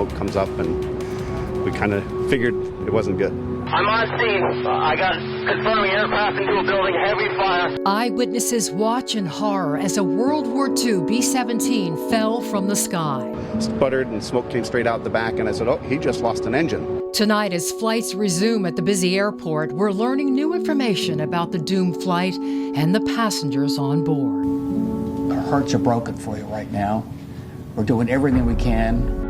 Smoke comes up, and we kind of figured it wasn't good. I'm on scene. I got confirming aircraft into a building, heavy fire. Eyewitnesses watch in horror as a World War II B-17 fell from the sky. Sputtered and smoke came straight out the back, and I said, oh, he just lost an engine. Tonight, as flights resume at the busy airport, we're learning new information about the doomed flight and the passengers on board. Our hearts are broken for you right now. We're doing everything we can.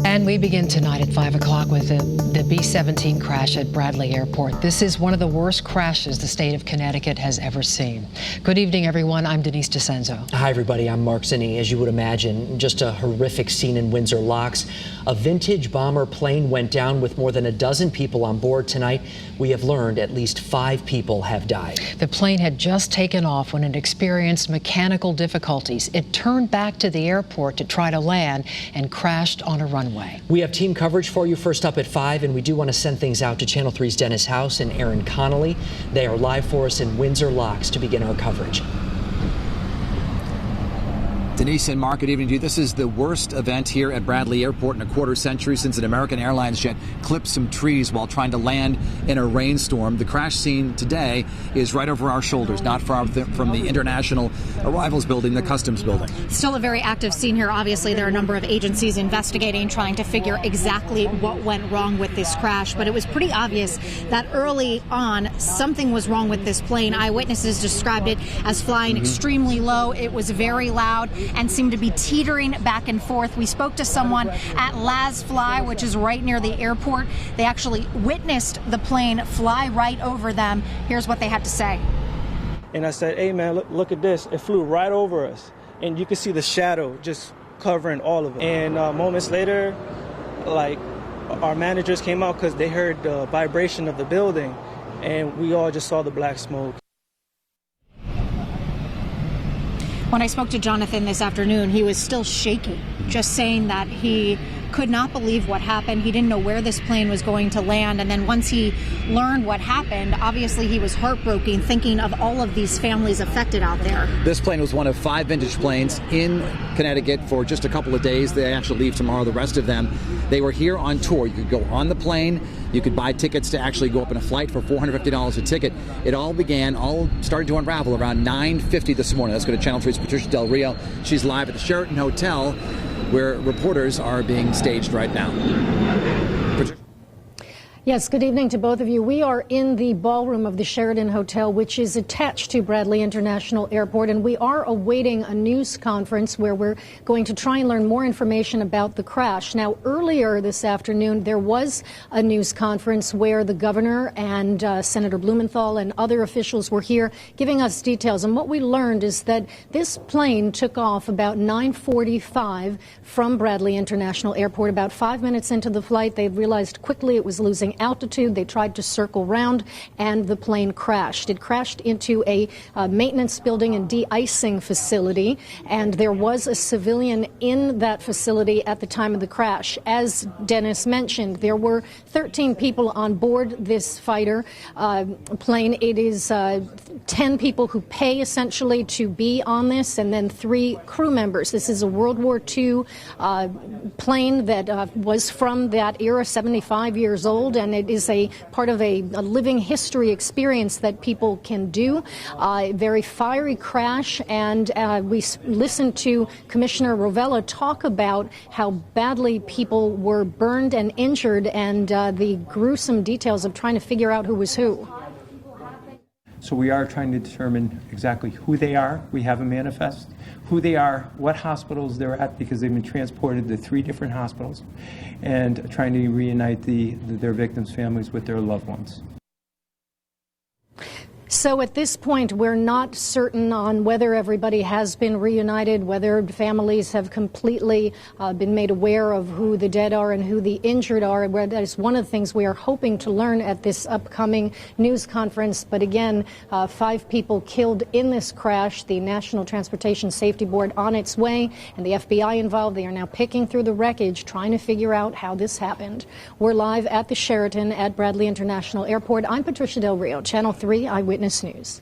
And we begin tonight at 5 o'clock with the B-17 crash at Bradley Airport. This is one of the worst crashes the state of Connecticut has ever seen. Good evening, everyone. I'm Denise DeCenzo. Hi, everybody. I'm Mark Zinni. As you would imagine, just a horrific scene in Windsor Locks. A vintage bomber plane went down with more than a dozen people on board tonight. We have learned at least 5 people have died. The plane had just taken off when it experienced mechanical difficulties. It turned back to the airport to try to land and crashed on a runway. We have team coverage for you first up at 5, and we do want to send things out to Channel 3's Dennis House and Aaron Connolly. They are live for us in Windsor Locks to begin our coverage. Denise and Mark, good evening to you. This is the worst event here at Bradley Airport in a quarter century since an American Airlines jet clipped some trees while trying to land in a rainstorm. The crash scene today is right over our shoulders, not far from the International Arrivals Building, the Customs Building. Still a very active scene here. Obviously, there are a number of agencies investigating, trying to figure exactly what went wrong with this crash. But it was pretty obvious that early on, something was wrong with this plane. Eyewitnesses described it as flying extremely low. It was very loud and seemed to be teetering back and forth. We spoke to someone at Laz Fly, which is right near the airport. They actually witnessed the plane fly right over them. Here's what they had to say. And I said, hey man, look at this. It flew right over us. And you could see the shadow just covering all of it. And moments later, like, our managers came out because they heard the vibration of the building, and we all just saw the black smoke. When I spoke to Jonathan this afternoon, he was still shaking, just saying that he could not believe what happened. He didn't know where this plane was going to land. And then once he learned what happened, obviously he was heartbroken, thinking of all of these families affected out there. This plane was one of 5 vintage planes in Connecticut for just a couple of days. They actually leave tomorrow, the rest of them. They were here on tour. You could go on the plane. You could buy tickets to actually go up in a flight for $450 a ticket. It all started to unravel around 9:50 this morning. Let's go to Channel 3's Patricia Del Rio. She's live at the Sheraton Hotel, where reporters are being staged right now. Yes, good evening to both of you. We are in the ballroom of the Sheraton Hotel, which is attached to Bradley International Airport, and we are awaiting a news conference where we're going to try and learn more information about the crash. Now, earlier this afternoon, there was a news conference where the governor and Senator Blumenthal and other officials were here giving us details. And what we learned is that this plane took off about 9:45 from Bradley International Airport. About 5 minutes into the flight, they realized quickly it was losing altitude. They tried to circle round, and the plane crashed. It crashed into a maintenance building and de-icing facility, and there was a civilian in that facility at the time of the crash. As Dennis mentioned, there were 13 people on board this fighter plane. It is 10 people who pay essentially to be on this, and then 3 crew members. This is a World War II plane that was from that era, 75 years old, and it is a part of a living history experience that people can do. Very fiery crash, and we listened to Commissioner Rovella talk about how badly people were burned and injured, and the gruesome details of trying to figure out who was who. So we are trying to determine exactly who they are. We have a manifest, who they are, what hospitals they're at, because they've been transported to 3 different hospitals, and trying to reunite their victims' families with their loved ones. So at this point, we're not certain on whether everybody has been reunited, whether families have completely been made aware of who the dead are and who the injured are. That is one of the things we are hoping to learn at this upcoming news conference. But again, 5 people killed in this crash. The National Transportation Safety Board on its way, and the FBI involved. They are now picking through the wreckage, trying to figure out how this happened. We're live at the Sheraton at Bradley International Airport. I'm Patricia Del Rio, Channel 3 Eyewitness News.